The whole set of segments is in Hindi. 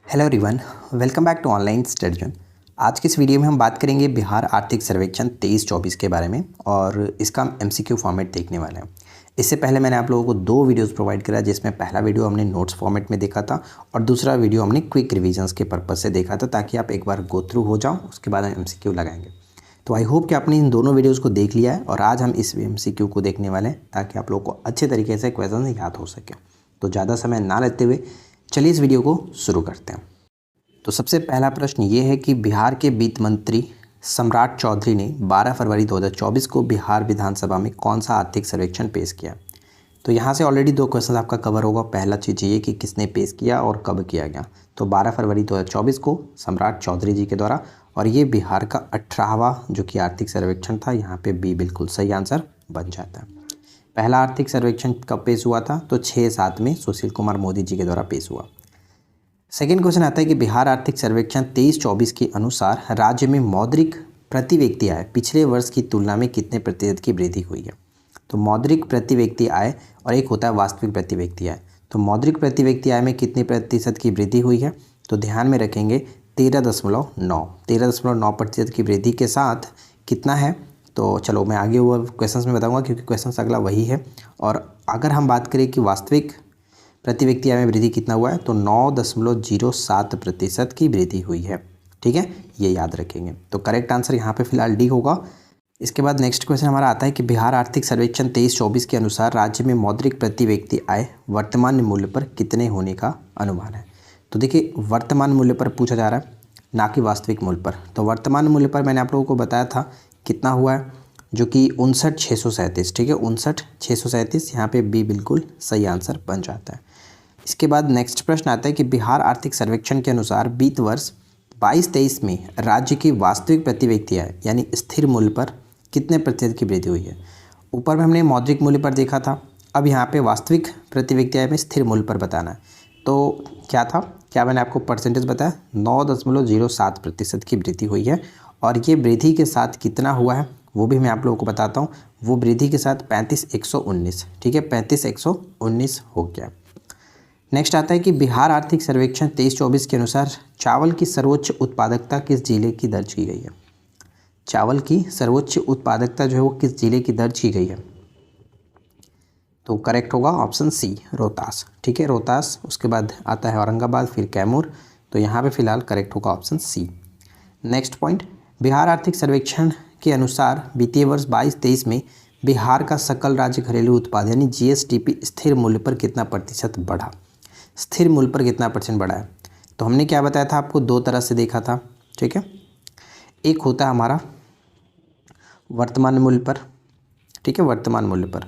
Hello everyone, welcome back to online study zone. आज की इस वीडियो में हम बात करेंगे बिहार आर्थिक सर्वेक्षण 23-24 के बारे में और इसका हम एमसीक्यू फॉर्मेट देखने वाले हैं। इससे पहले मैंने आप लोगों को दो वीडियोस प्रोवाइड करा, जिसमें पहला वीडियो हमने नोट्स फॉर्मेट में देखा था और दूसरा वीडियो हमने क्विक रिविजन्स के पर्पज़ से देखा था, ताकि आप एक बार गो थ्रू हो जाओ, उसके बाद हम एमसीक्यू लगाएंगे। तो आई होप कि आपने इन दोनों वीडियोज़ को देख लिया है और आज हम इस एमसीक्यू को देखने वाले हैं, ताकि आप लोगों को अच्छे तरीके से क्वेश्चन याद हो सके। तो ज़्यादा समय ना लेते हुए चलिए इस वीडियो को शुरू करते हैं। तो सबसे पहला प्रश्न ये है कि बिहार के वित्त मंत्री सम्राट चौधरी ने 12 फरवरी 2024 को बिहार विधानसभा में कौन सा आर्थिक सर्वेक्षण पेश किया। तो यहाँ से ऑलरेडी दो क्वेश्चन आपका कवर होगा। पहला चीज़ ये कि किसने पेश किया और कब किया गया। तो 12 फरवरी 2024 को सम्राट चौधरी जी के द्वारा, और ये बिहार का 18वां जो कि आर्थिक सर्वेक्षण था। यहाँ पे बी बिल्कुल सही आंसर बन जाता है। पहला आर्थिक सर्वेक्षण कब पेश हुआ था? तो 6/7 में सुशील कुमार मोदी जी के द्वारा पेश हुआ। सेकेंड क्वेश्चन आता है कि बिहार आर्थिक सर्वेक्षण 23-24 के अनुसार राज्य में मौद्रिक प्रति व्यक्ति आय पिछले वर्ष की तुलना में कितने प्रतिशत की वृद्धि हुई है। तो मौद्रिक प्रति व्यक्ति आय और एक होता है वास्तविक प्रति व्यक्ति आय। तो मौद्रिक प्रति व्यक्ति आय में कितने प्रतिशत की वृद्धि हुई है? तो ध्यान में रखेंगे 13.9% की वृद्धि के साथ कितना है। तो चलो मैं आगे हुआ क्वेश्चंस में बताऊंगा, क्योंकि क्वेश्चंस अगला वही है। और अगर हम बात करें कि वास्तविक प्रति व्यक्ति आय में वृद्धि कितना हुआ है, तो 9.07% की वृद्धि हुई है। ठीक है, ये याद रखेंगे। तो करेक्ट आंसर यहाँ पे फिलहाल डी होगा। इसके बाद नेक्स्ट क्वेश्चन हमारा आता है कि बिहार आर्थिक सर्वेक्षण 23-24 के अनुसार राज्य में मौद्रिक प्रति व्यक्ति आय वर्तमान मूल्य पर कितने होने का अनुमान है। तो देखिए, वर्तमान मूल्य पर पूछा जा रहा है, ना कि वास्तविक मूल्य पर। तो वर्तमान मूल्य पर मैंने आप लोगों को बताया था कितना हुआ है, जो कि 59,637। ठीक है, 59,637। यहाँ पे बी बिल्कुल सही आंसर बन जाता है। इसके बाद नेक्स्ट प्रश्न आता है कि बिहार आर्थिक सर्वेक्षण के अनुसार वित्त वर्ष 22-23 में राज्य की वास्तविक प्रति व्यक्ति आय यानी स्थिर मूल्य पर कितने प्रतिशत की वृद्धि हुई है। ऊपर में हमने मौद्रिक मूल्य पर देखा था, अब यहाँ पे वास्तविक प्रति व्यक्ति आय में स्थिर मूल्य पर बताना है। तो क्या था, क्या मैंने आपको परसेंटेज बताया? 9.07% की वृद्धि हुई है। और ये वृद्धि के साथ कितना हुआ है वो भी मैं आप लोगों को बताता हूँ। वो वृद्धि के साथ 35,119। ठीक है, 35,119 हो गया। नेक्स्ट आता है कि बिहार आर्थिक सर्वेक्षण 23-24 के अनुसार चावल की सर्वोच्च उत्पादकता किस जिले की दर्ज की गई है। चावल की सर्वोच्च उत्पादकता जो है वो किस जिले की दर्ज की गई है। तो करेक्ट होगा ऑप्शन सी, रोहतास। ठीक है, रोहतास। उसके बाद आता है औरंगाबाद, फिर कैमूर। तो यहाँ पे फिलहाल करेक्ट होगा option C. Next point, Bihar आर्थिक सर्वेक्षण के अनुसार वित्तीय वर्ष 22-23 में बिहार का सकल राज्य घरेलू उत्पाद यानी जीएसडीपी स्थिर मूल्य पर कितना प्रतिशत बढ़ा। स्थिर मूल्य पर कितना परसेंट बढ़ा है। तो हमने क्या बताया था आपको, दो तरह से देखा था। ठीक है, एक होता है हमारा वर्तमान मूल्य पर। ठीक है, वर्तमान मूल्य पर।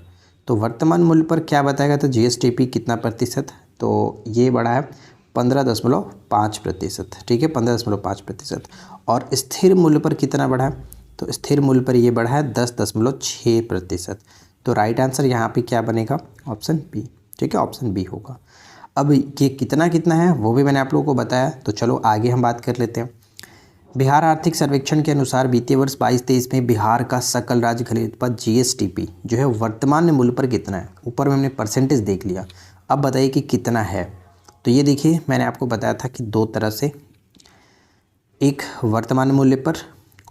तो वर्तमान मूल्य पर क्या बताएगा, तो जीएसडीपी कितना प्रतिशत। तो ये बढ़ा है 15.5%। ठीक है, 15.5%। और स्थिर मूल्य पर कितना बढ़ा है, तो स्थिर मूल्य पर ये बढ़ा है 10.6%। तो राइट आंसर यहाँ पे क्या बनेगा, ऑप्शन बी। ठीक है, ऑप्शन बी होगा। अब ये कितना कितना है वो भी मैंने आप लोगों को बताया। तो चलो आगे हम बात कर लेते हैं। बिहार आर्थिक सर्वेक्षण के अनुसार वित्तीय वर्ष 22-23 में बिहार का सकल राज्य घरेलू उत्पाद जीएसडीपी जो है वर्तमान मूल्य पर कितना है। ऊपर में हमने परसेंटेज देख लिया, अब बताइए कि कितना है। तो ये देखिए, मैंने आपको बताया था कि दो तरह से, एक वर्तमान मूल्य पर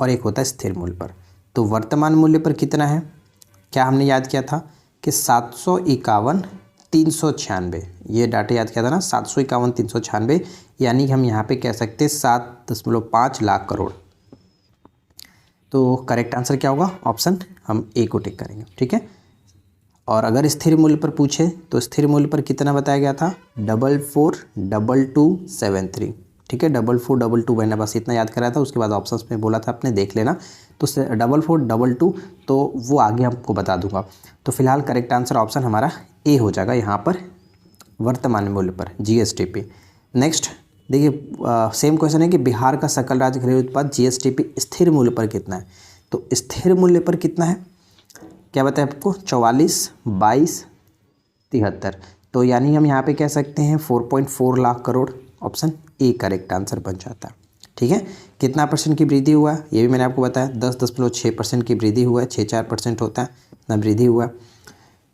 और एक होता है स्थिर मूल्य पर। तो वर्तमान मूल्य पर कितना है, क्या हमने याद किया था कि 751,396। ये डाटा याद किया था ना, 751,396। यानी कि हम यहाँ पे कह सकते हैं 7.5 लाख करोड़। तो करेक्ट आंसर क्या होगा, ऑप्शन हम ए को टिक करेंगे। ठीक है, और अगर स्थिर मूल्य पर पूछे तो स्थिर मूल्य पर कितना बताया गया था, 442273। ठीक है, 4422 मैंने बस इतना याद कराया था। उसके बाद ऑप्शंस में बोला था आपने, देख लेना। तो 4422 तो वो आगे आपको बता दूंगा। तो फिलहाल करेक्ट आंसर ऑप्शन हमारा ए हो जाएगा यहाँ पर, वर्तमान मूल्य पर जीएसडीपी। नेक्स्ट देखिए, सेम क्वेश्चन है कि बिहार का सकल राज्य घरेलू उत्पाद जीएसडीपी स्थिर मूल्य पर कितना है। तो स्थिर मूल्य पर कितना है, क्या बताया आपको, 44,22,73। तो यानी हम यहाँ पे कह सकते हैं 4.4 lakh crore. Option A correct answer बन जाता है। ठीक है, कितना परसेंट की वृद्धि हुआ है ये भी मैंने आपको बताया, 10.6% की वृद्धि हुआ है। 6-4% होता है ना वृद्धि हुआ है।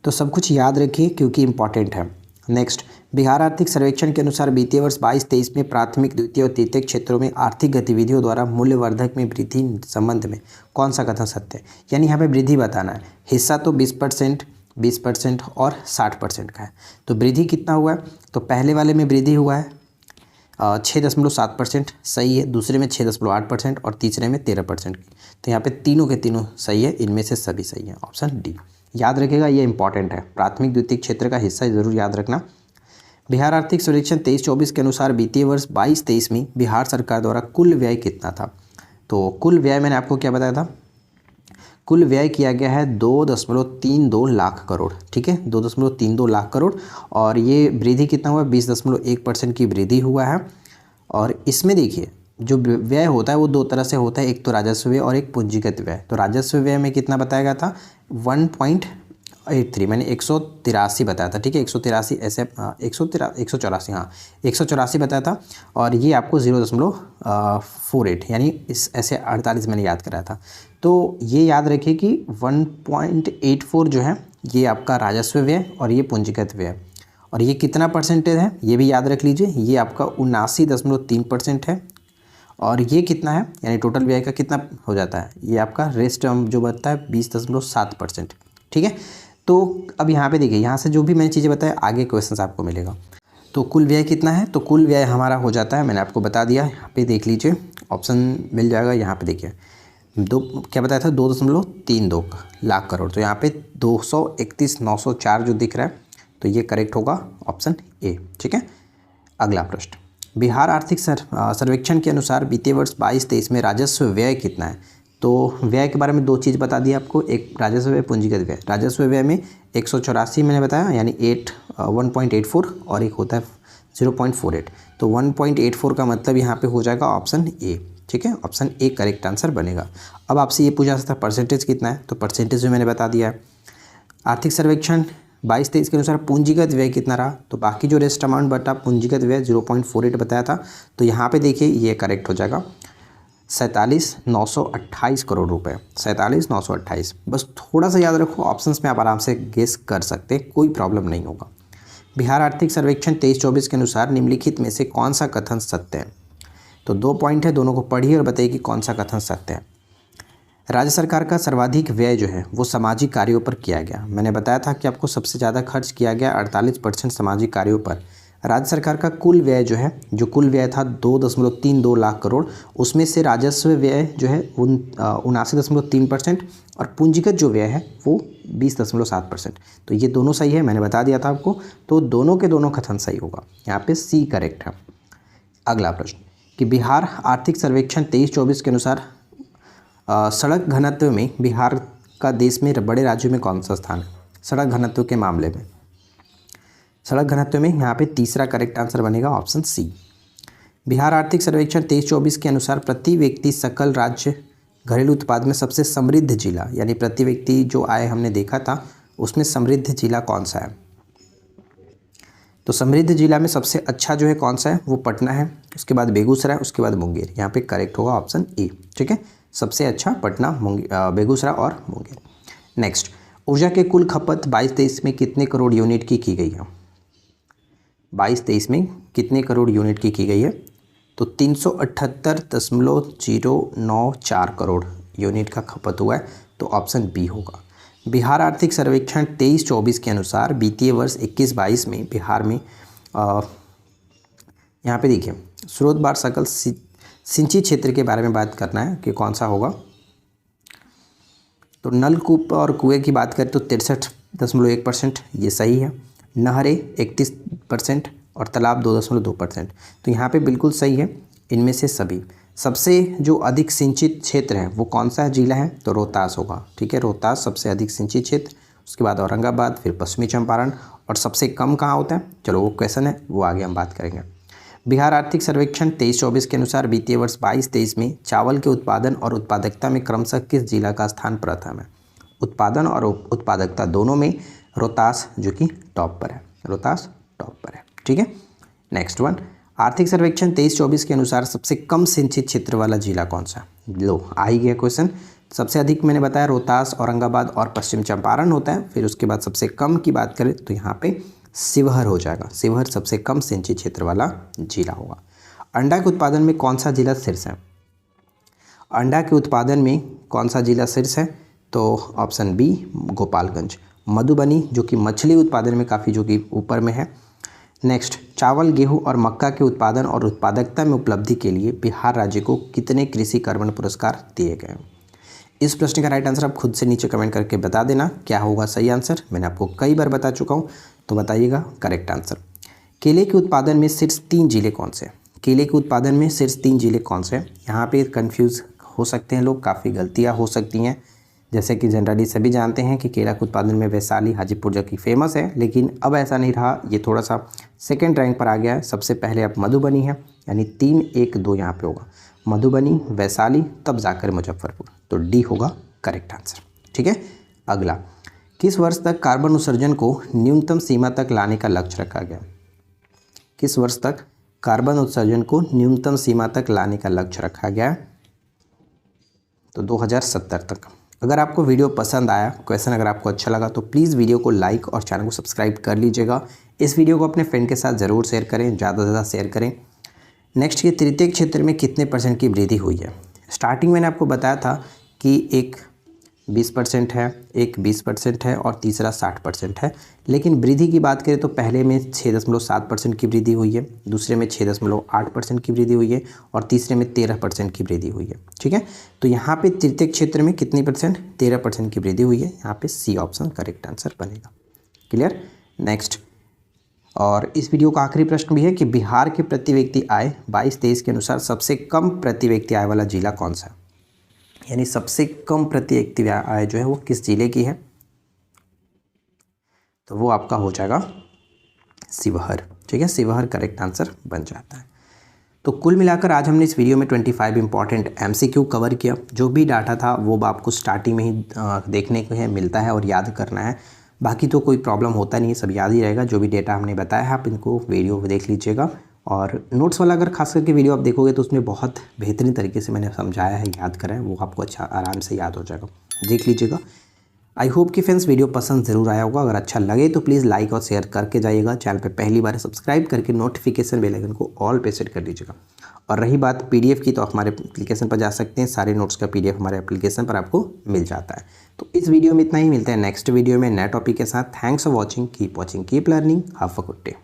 तो सब कुछ याद रखिए क्योंकि इम्पॉर्टेंट है। नेक्स्ट, बिहार आर्थिक सर्वेक्षण के अनुसार वित्तीय वर्ष 22-23 में प्राथमिक, द्वितीय और तृतीय क्षेत्रों में आर्थिक गतिविधियों द्वारा मूल्यवर्धक में वृद्धि संबंध में कौन सा कथन सत्य है। यानी यहाँ पे वृद्धि बताना है। हिस्सा तो 20% और 60% का है। तो वृद्धि कितना हुआ है, तो पहले वाले में वृद्धि हुआ है 6.7% सही है, दूसरे में 6.8% और तीसरे में 13%। तो यहाँ पे तीनों के तीनों सही है, इनमें से सभी सही है, ऑप्शन डी। याद रखिएगा, ये इंपॉर्टेंट है, प्राथमिक द्वितीय क्षेत्र का हिस्सा ज़रूर याद रखना। बिहार आर्थिक सर्वेक्षण 23-24 के अनुसार वित्तीय वर्ष 22-23 में बिहार सरकार द्वारा कुल व्यय कितना था। तो कुल व्यय मैंने आपको क्या बताया था, कुल व्यय किया गया है 2.32 लाख करोड़। ठीक है, 2.32 लाख करोड़। और ये वृद्धि कितना हुआ, 20.1% की वृद्धि हुआ है। और इसमें देखिए जो व्यय होता है वो दो तरह से होता है, एक तो राजस्व व्यय और एक पूंजीगत व्यय। तो राजस्व व्यय में कितना बताया गया था, 1.83, मैंने 183 बताया था। ठीक है, 183 ऐसे 184, हाँ 184 बताया था। और ये आपको 0.48 यानी इस ऐसे 48 मैंने याद कराया था। तो ये याद रखिए कि 1.84 जो है ये आपका राजस्व व्यय और ये पूंजीगत व्यय। और ये कितना परसेंटेज है ये भी याद रख लीजिए, ये आपका 79.3% है। और ये कितना है, यानी टोटल व्यय का कितना हो जाता है, ये आपका रेस्ट जो बनता है 20.7%। ठीक है, तो अब यहाँ पे देखिए, यहाँ से जो भी मैंने चीज़ें बताया आगे क्वेश्चन आपको मिलेगा। तो कुल व्यय कितना है, तो कुल व्यय हमारा हो जाता है, मैंने आपको बता दिया, यहाँ पे देख लीजिए ऑप्शन मिल जाएगा। यहाँ पे देखिए क्या बताया था, 2.32 लाख करोड़। तो यहाँ पे 231,904 जो दिख रहा है, तो ये करेक्ट होगा ऑप्शन ए। ठीक है, अगला प्रश्न, बिहार आर्थिक सर्वेक्षण के अनुसार वित्तीय वर्ष 22-23 में राजस्व व्यय कितना है। तो व्यय के बारे में दो चीज़ बता दी आपको, एक राजस्व व्यय, पूंजीगत व्यय। राजस्व व्यय में 184 मैंने बताया, यानी 1.84 और एक होता है 0.48। तो 1.84 का मतलब यहाँ पे हो जाएगा ऑप्शन ए। ठीक है, ऑप्शन ए करेक्ट आंसर बनेगा। अब आपसे ये पूछा सकता है परसेंटेज कितना है, तो परसेंटेज भी मैंने बता दिया है। आर्थिक सर्वेक्षण 22-23 के अनुसार पूंजीगत व्यय कितना रहा, तो बाकी जो रेस्ट अमाउंट बटा पूंजीगत व्यय 0.48 बताया था। तो यहाँ पे देखिए ये करेक्ट हो जाएगा 47,928 करोड़ रुपए, 47,928। बस थोड़ा सा याद रखो, ऑप्शंस में आप आराम से गेस कर सकते हैं, कोई प्रॉब्लम नहीं होगा। बिहार आर्थिक सर्वेक्षण 23-24 के अनुसार निम्नलिखित में से कौन सा कथन सत्य है। तो 2 पॉइंट है, दोनों को पढ़िए और बताइए कि कौन सा कथन सत्य है। राज्य सरकार का सर्वाधिक व्यय जो है वो सामाजिक कार्यों पर किया गया। मैंने बताया था कि आपको सबसे ज़्यादा खर्च किया गया 48% सामाजिक कार्यों पर। राज्य सरकार का कुल व्यय जो है, जो कुल व्यय था 2.32 लाख करोड़, उसमें से राजस्व व्यय जो है 79.3% और पूंजीगत जो व्यय है वो 20.7%। तो ये दोनों सही है, मैंने बता दिया था आपको। तो दोनों के दोनों कथन सही होगा, यहाँ पे सी करेक्ट है। अगला प्रश्न कि बिहार आर्थिक सर्वेक्षण 23-24 के अनुसार सड़क घनत्व में बिहार का देश में बड़े राज्यों में कौन सा स्थान है। सड़क घनत्व के मामले में, सड़क घनत्व में यहाँ पे तीसरा करेक्ट आंसर बनेगा ऑप्शन सी। बिहार आर्थिक सर्वेक्षण 23-24 के अनुसार प्रति व्यक्ति सकल राज्य घरेलू उत्पाद में सबसे समृद्ध जिला, यानी प्रति व्यक्ति जो आय हमने देखा था उसमें समृद्ध जिला कौन सा है। तो समृद्ध जिला में सबसे अच्छा जो है कौन सा है, वो पटना है, उसके बाद बेगूसराय, उसके बाद मुंगेर। यहाँ पे करेक्ट होगा ऑप्शन ए। ठीक है, सबसे अच्छा पटना, बेगूसराय और मुंगेर। नेक्स्ट, ऊर्जा के कुल खपत 22-23 में कितने करोड़ यूनिट की गई है। 22-23 में कितने करोड़ यूनिट की गई है, तो 378.094 करोड़ यूनिट का खपत हुआ है। तो ऑप्शन बी होगा। बिहार आर्थिक सर्वेक्षण 23-24 के अनुसार वित्तीय वर्ष 21-22 में बिहार में यहाँ पे देखिए स्रोत बार सकल सिंचित क्षेत्र के बारे में बात करना है कि कौन सा होगा। तो नलकूप और कुएं की बात करें तो 63.1%, ये सही है। नहरें 31% और तालाब 2.2%। तो यहाँ पे बिल्कुल सही है इनमें से सभी। सबसे जो अधिक सिंचित क्षेत्र है वो कौन सा जिला है, तो रोहतास होगा। ठीक है, रोहतास सबसे अधिक सिंचित क्षेत्र, उसके बाद औरंगाबाद, फिर पश्चिमी चंपारण, और सबसे कम कहाँ होता है, चलो वो क्वेश्चन है वो आगे हम बात करेंगे। बिहार आर्थिक सर्वेक्षण 23-24 के अनुसार वित्तीय वर्ष 22-23 में चावल के उत्पादन और उत्पादकता में क्रमशः किस जिला का स्थान प्रथम है। उत्पादन और उत्पादकता दोनों में रोहतास जो कि टॉप पर है, रोहतास टॉप पर है। ठीक है, नेक्स्ट वन, आर्थिक सर्वेक्षण 23-24 के अनुसार सबसे कम सिंचित क्षेत्र वाला जिला कौन सा। लो आ ही गया क्वेश्चन। सबसे अधिक मैंने बताया रोहतास, औरंगाबाद और पश्चिम चंपारण होता है। फिर उसके बाद सबसे कम की बात करें तो यहाँ पे शिवहर हो जाएगा। शिवहर सबसे कम सिंचित क्षेत्र वाला जिला होगा। अंडा के उत्पादन में कौन सा जिला शीर्ष है? अंडा के उत्पादन में कौन सा जिला शीर्ष है? तो ऑप्शन बी गोपालगंज। मधुबनी जो कि मछली उत्पादन में काफ़ी जो कि ऊपर में है। नेक्स्ट, चावल, गेहूं और मक्का के उत्पादन और उत्पादकता में उपलब्धि के लिए बिहार राज्य को कितने कृषि कर्मण पुरस्कार दिए गए? इस प्रश्न का राइट आंसर आप खुद से नीचे कमेंट करके बता देना क्या होगा सही आंसर। मैंने आपको कई बार बता चुका हूँ, तो बताइएगा करेक्ट आंसर। केले के उत्पादन में शीर्ष 3 जिले कौन से? केले के उत्पादन में शीर्ष 3 जिले कौन से? यहाँ पे कंफ्यूज हो सकते हैं लोग, काफ़ी गलतियाँ हो सकती हैं। जैसे कि जनरली सभी जानते हैं कि केला के उत्पादन में वैशाली, हाजीपुर जो कि फेमस है, लेकिन अब ऐसा नहीं रहा, ये थोड़ा सा सेकंड रैंक पर आ गया है। सबसे पहले अब मधुबनी है, यानी 3, 1, 2 यहाँ पे होगा। मधुबनी, वैशाली, तब जाकर मुजफ्फरपुर। तो डी होगा करेक्ट आंसर। ठीक है, अगला, किस वर्ष तक कार्बन उत्सर्जन को न्यूनतम सीमा तक लाने का लक्ष्य रखा गया? किस वर्ष तक कार्बन उत्सर्जन को न्यूनतम सीमा तक लाने का लक्ष्य रखा गया? तो 2070 तक। अगर आपको वीडियो पसंद आया, क्वेश्चन अगर आपको अच्छा लगा, तो प्लीज़ वीडियो को लाइक और चैनल को सब्सक्राइब कर लीजिएगा। इस वीडियो को अपने फ्रेंड के साथ ज़रूर शेयर करें, ज़्यादा से ज़्यादा शेयर करें। नेक्स्ट, ये तृतीय क्षेत्र में कितने % की वृद्धि हुई है? स्टार्टिंग मैंने आपको बताया था कि एक 20% है, एक 20% है और तीसरा 60% है। लेकिन वृद्धि की बात करें तो पहले में 6.7% की वृद्धि हुई है, दूसरे में 6.8% की वृद्धि हुई है और तीसरे में 13% की वृद्धि हुई है। ठीक है, तो यहाँ पे तृतीय क्षेत्र में कितनी %? 13% की वृद्धि हुई है। यहाँ पे सी ऑप्शन करेक्ट आंसर बनेगा। क्लियर। नेक्स्ट, और इस वीडियो का आखिरी प्रश्न भी है कि बिहार के प्रति व्यक्ति आय 22-23 के अनुसार सबसे कम प्रति व्यक्ति आय वाला जिला कौन सा है? यानी सबसे कम प्रति व्यक्ति आय जो है वो किस जिले की है? तो वो आपका हो जाएगा शिवहर। ठीक है, शिवहर करेक्ट आंसर बन जाता है। तो कुल मिलाकर आज हमने इस वीडियो में 25 इंपॉर्टेंट MCQ कवर किया। जो भी डाटा था वो आपको स्टार्टिंग में ही देखने को है, मिलता है और याद करना है। बाकी तो कोई प्रॉब्लम होता नहीं है, सब याद ही रहेगा। जो भी डेटा हमने बताया है आप इनको वीडियो देख लीजिएगा। और नोट्स वाला अगर खास करके वीडियो आप देखोगे तो उसमें बहुत बेहतरीन तरीके से मैंने समझाया है, याद करा है, वो आपको अच्छा आराम से याद हो जाएगा, देख लीजिएगा। आई होप कि फ्रेंड्स वीडियो पसंद ज़रूर आया होगा। अगर अच्छा लगे तो प्लीज़ लाइक और शेयर करके जाइएगा। चैनल पे पहली बार सब्सक्राइब करके नोटिफिकेशन बेल आइकन को ऑल पे सेट कर दीजिएगा। और रही बात PDF की, तो हमारे एप्लीकेशन पर जा सकते हैं। सारे नोट्स का PDF हमारे एप्लीकेशन पर आपको मिल जाता है। तो इस वीडियो में इतना ही, मिलता है नेक्स्ट वीडियो में नए टॉपिक के साथ। Thanks for watching, keep learning, have a good day.